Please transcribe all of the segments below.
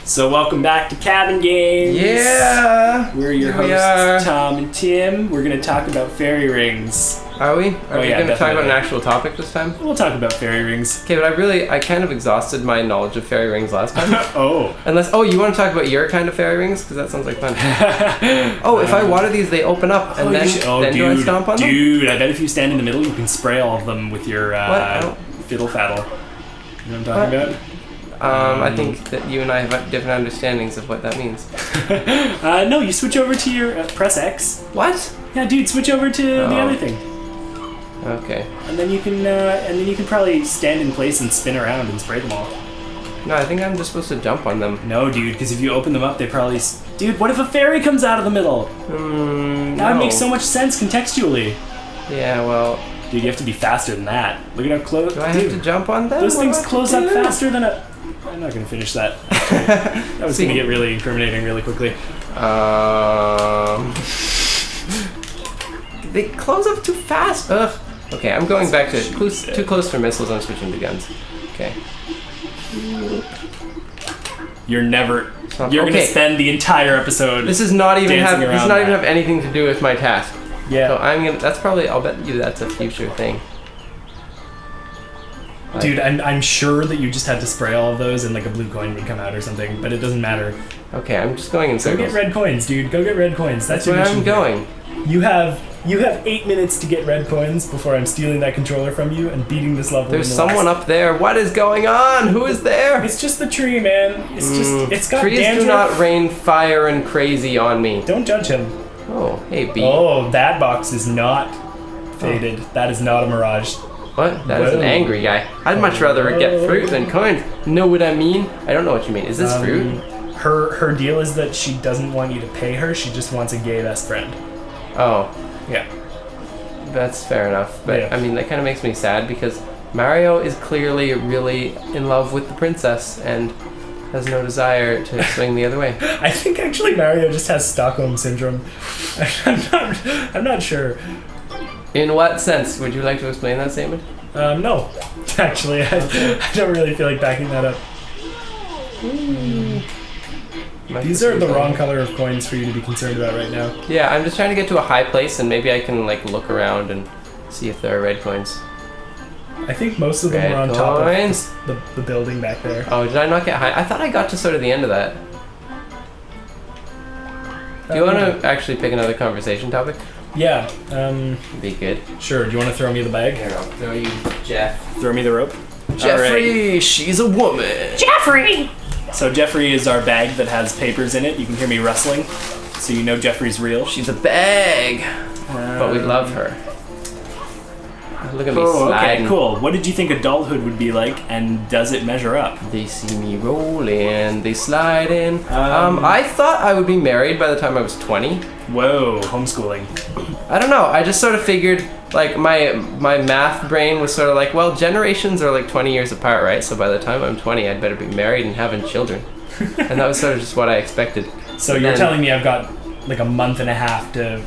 So welcome back to Cabin Games. Yeah! We're your hosts, Tom and Tim. We're going to talk about fairy rings. Are we? Are we going to talk about an actual topic this time? We'll talk about fairy rings. Okay, but I kind of exhausted my knowledge of fairy rings last time. Unless, you want to talk about your kind of fairy rings? Because that sounds like fun. If I water these, they open up, and then do I stomp on them? Dude, I bet if you stand in the middle, you can spray all of them with your fiddle faddle. You know what I'm talking about? I think that you and I have different understandings of what that means. No, you switch over to your press X. What? Yeah, dude, switch over to the other thing. Okay. And then you can probably stand in place and spin around and spray them all. No, I think I'm just supposed to jump on them. No, dude, because if you open them up, they probably... Dude, what if a fairy comes out of the middle? That would make so much sense contextually. Yeah, well... Dude, you have to be faster than that. Look at how close... Do I have to jump on them? Those things close up faster than a... I'm not going to finish that. That was going to get really incriminating really quickly. They close up too fast. Ugh. Okay, I'm going back to too close for missiles. I'm switching to guns. Okay. You're going to spend the entire episode. This does not even have anything to do with my task. Yeah. So I'll bet you that's a future thing. Dude, I'm sure that you just had to spray all of those and like a blue coin would come out or something, but it doesn't matter. Okay, I'm just going in circles. Go get red coins, dude. Go get red coins. That's where I'm going. You have 8 minutes to get red coins before I'm stealing that controller from you and beating this level. There's someone up there. What is going on? Who is there? It's just the tree, man. It's got trees dandruff. Do not rain fire and crazy on me. Don't judge him. Oh, hey, bee. Oh, that box is not faded. That is not a mirage. What? That is an angry guy. I'd much rather get fruit than coins. Know what I mean? I don't know what you mean. Is this fruit? Her deal is that she doesn't want you to pay her. She just wants a gay best friend. Oh. Yeah. That's fair enough. But, I mean, that kind of makes me sad because Mario is clearly really in love with the princess and has no desire to swing the other way. I think actually Mario just has Stockholm Syndrome. I'm not sure. In what sense? Would you like to explain that statement? No. Actually, I don't really feel like backing that up. These are the wrong color of coins for you to be concerned about right now. Yeah, I'm just trying to get to a high place and maybe I can like look around and see if there are red coins. I think most of them are on top of the building back there. Oh, did I not get high? I thought I got to sort of the end of that. Do you want to actually pick another conversation topic? Yeah. Be good. Sure. Do you want to throw me the bag? Here, I'll throw you, Jeff. Throw me the rope. Jeffrey, right. She's a woman. Jeffrey! So Jeffrey is our bag that has papers in it. You can hear me rustling, so you know Jeffrey's real. She's a bag, but we love her. Look at me sliding. Okay, cool. What did you think adulthood would be like, and does it measure up? They see me rolling, they slide in. I thought I would be married by the time I was 20. Whoa, homeschooling. I don't know. I just sort of figured, like, my math brain was sort of like, well, generations are like 20 years apart, right? So by the time I'm 20, I'd better be married and having children. And that was sort of just what I expected. So you're telling me I've got like a month and a half to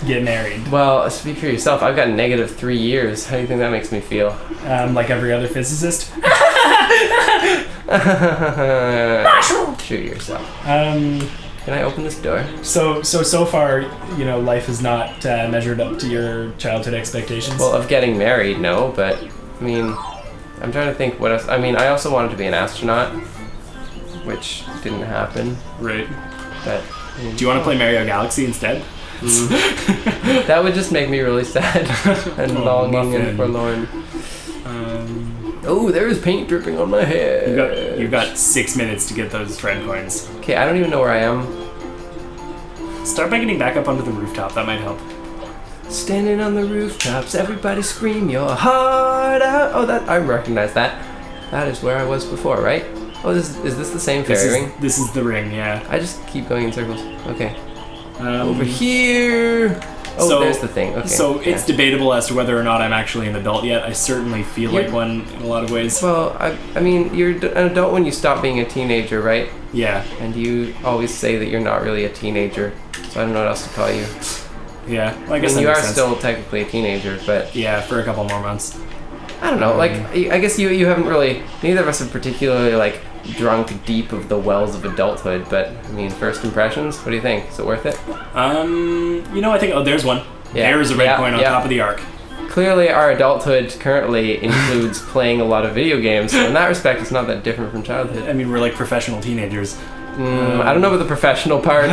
get married? Well, speak for yourself. I've got -3 years. How do you think that makes me feel? Like every other physicist? Shoot yourself. Can I open this door? So far, you know, life has not measured up to your childhood expectations? Well, of getting married, no, but, I mean, I'm trying to think what else. I mean, I also wanted to be an astronaut, which didn't happen. Right. But, do you want to play Mario Galaxy instead? That would just make me really sad and longing and forlorn. Oh, there's paint dripping on my head. You've got 6 minutes to get those friend coins. Okay, I don't even know where I am. Start by getting back up onto the rooftop. That might help. Standing on the rooftops, everybody scream your heart out. Oh, I recognize that. That is where I was before, right? Oh, is this the same fairy ring? This is the ring, yeah. I just keep going in circles. Okay. Over here. Oh, there's the thing. Okay. So it's debatable as to whether or not I'm actually an adult yet. I certainly feel like one in a lot of ways. Well, I mean, you're an adult when you stop being a teenager, right? Yeah. And you always say that you're not really a teenager, so I don't know what else to call you. Yeah, well, I guess you are still technically a teenager, but... Yeah, for a couple more months. I don't know, like, I guess you haven't really... Neither of us have particularly, like, drunk deep of the wells of adulthood, but I mean, first impressions, what do you think? Is it worth it? I think, there's one. Yeah. There's a red coin on top of the arc. Clearly, our adulthood currently includes playing a lot of video games, so in that respect, it's not that different from childhood. I mean, we're like professional teenagers. I don't know about the professional part.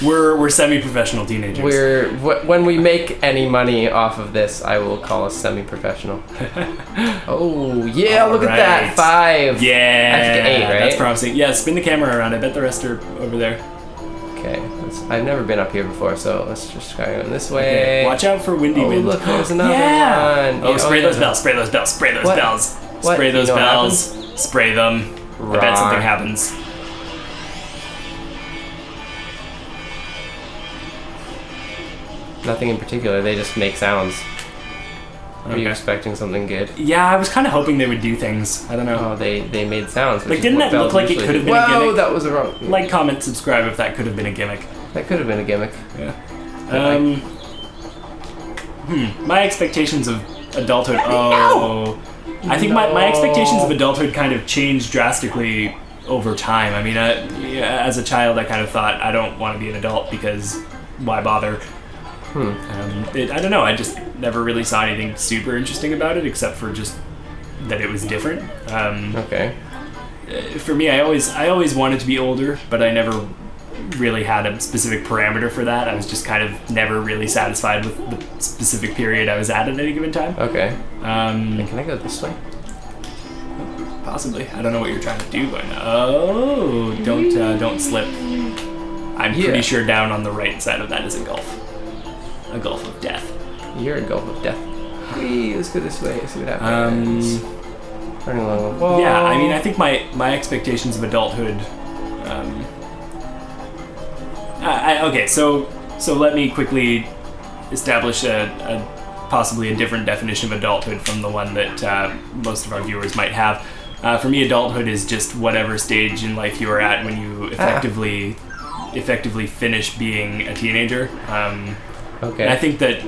We're semi-professional teenagers. When we make any money off of this, I will call us semi-professional. Oh yeah, look at that, 5. Yeah, I have to get 8, right? That's promising. Yeah, spin the camera around. I bet the rest are over there. Okay, I've never been up here before, so let's just try going this way. Okay. Watch out for windy wind. Oh look, there's another one. Oh, spray those bells. Spray those bells. Spray those What? bells. What? Spray those You know what bells. Spray them. I bet something happens. Nothing in particular, they just make sounds. Are you expecting something good? Yeah, I was kind of hoping they would do things. I don't know. Oh, they made sounds. Like, didn't that look like it could have been a gimmick? Whoa, that was a wrong. Like, comment, subscribe if that could have been a gimmick. That could have been a gimmick. Yeah. My expectations of adulthood. Oh, I think my expectations of adulthood kind of changed drastically over time. I mean, as a child, I kind of thought I don't want to be an adult because why bother? I don't know. I just never really saw anything super interesting about it, except for just that it was different. Okay. For me, I always wanted to be older, but I never really had a specific parameter for that. I was just kind of never really satisfied with the specific period I was at any given time. Okay. Can I go this way? Possibly. I don't know what you're trying to do, but oh, don't slip. I'm pretty sure down on the right side of that is a gulf. A gulf of death. You're a gulf of death. Whee, let's go this way. See what happens. Running along the wall. Yeah, I mean, I think my expectations of adulthood. Okay, so let me quickly establish possibly a different definition of adulthood from the one that most of our viewers might have. For me, adulthood is just whatever stage in life you are at when you effectively finish being a teenager. Okay. And I think that,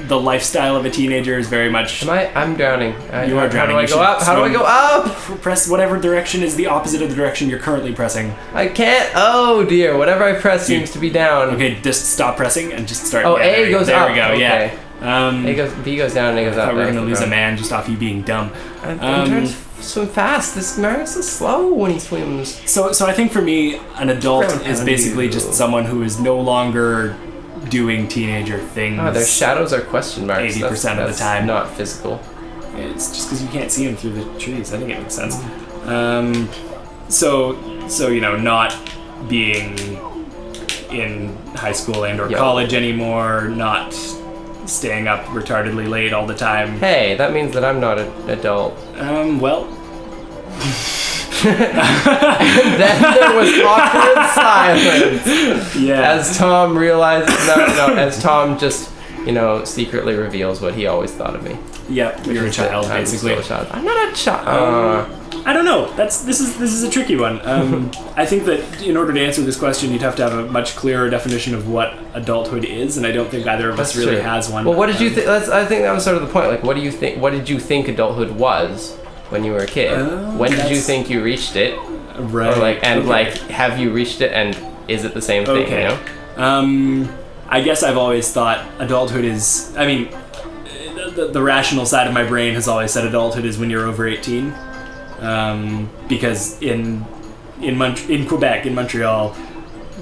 the lifestyle of a teenager is very much... I'm drowning. You are drowning. How do I go up? How do I go up? Press whatever direction is the opposite of the direction you're currently pressing. I can't. Oh dear. Whatever I press seems to be down. Okay, just stop pressing and just start. Oh, A goes up. There we go. Okay. Yeah. B goes down and A goes up. I thought we were gonna lose a man just off you being dumb. I'm trying to swim fast. This Mario's so slow when he swims. So I think for me, an adult is basically just someone who is no longer doing teenager things. Oh, their shadows are question marks. 80% of the time. Not physical. It's just because you can't see them through the trees. I think it makes sense. So not being in high school and or college anymore, not staying up retardedly late all the time. Hey, that means that I'm not an adult. Well. And then there was awkward silence. Yeah. As Tom realized, as Tom just, secretly reveals what he always thought of me. Yep, you're a child, basically. I'm not a child. I don't know. This is a tricky one. I think that in order to answer this question, you'd have to have a much clearer definition of what adulthood is, and I don't think either of us really has one. Well, what did you think? I think that was sort of the point. Like, what do you think? What did you think adulthood was when you were a kid? When did you think you reached it? Right. Or have you reached it, and is it the same thing? Okay. I guess I've always thought adulthood is. I mean, the rational side of my brain has always said adulthood is when you're over 18. Because in Quebec, in Montreal,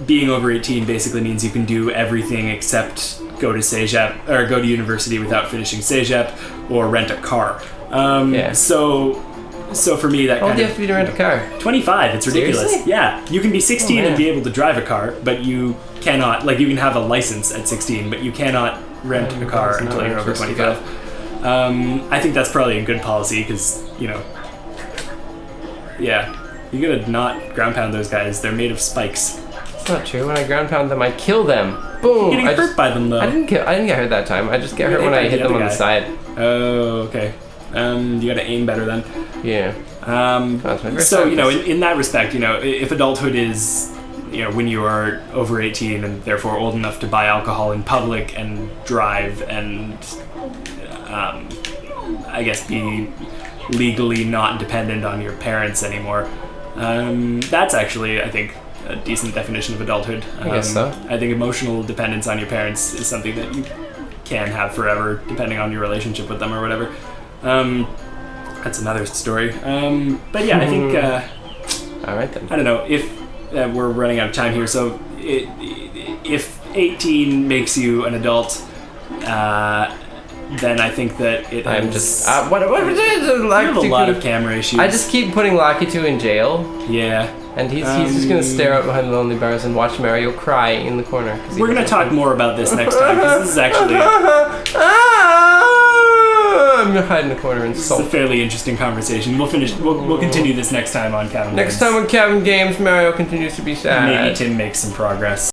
being over 18 basically means you can do everything except go to cégep or go to university without finishing cégep or rent a car. So for me, that How old do you have to be to rent a car? 25. It's ridiculous. Seriously? Yeah, you can be 16 and be able to drive a car, but you cannot. Like, you can have a license at 16, but you cannot rent a car until you're over 25. I think that's probably a good policy because yeah, you gotta not ground pound those guys. They're made of spikes. It's not true. When I ground pound them, I kill them. Boom! You're getting hurt by them though. I didn't get hurt that time. I just get hurt when I hit them on the side. Oh, okay. You gotta aim better then. Yeah. So in that respect, if adulthood is when you are over 18 and therefore old enough to buy alcohol in public and drive and I guess be legally not dependent on your parents anymore. That's actually, I think, a decent definition of adulthood. I guess so. I think emotional dependence on your parents is something that you can have forever, depending on your relationship with them or whatever. That's another story. But yeah, I think... All right, then. I don't know, if we're running out of time here, so if 18 makes you an adult, then I think that it I'm has... just... what we have a lot of camera issues. I just keep putting Lakitu in jail, Yeah. and he's just going to stare out behind the lonely bars and watch Mario cry in the corner. We're going to talk more about this next time, because this is actually... I'm going to hide in the corner and It's a sulk. fairly interesting conversation. We'll continue this next time on Cabin Next Games. time on Cabin Games, Mario continues to be sad. Maybe Tim makes some progress.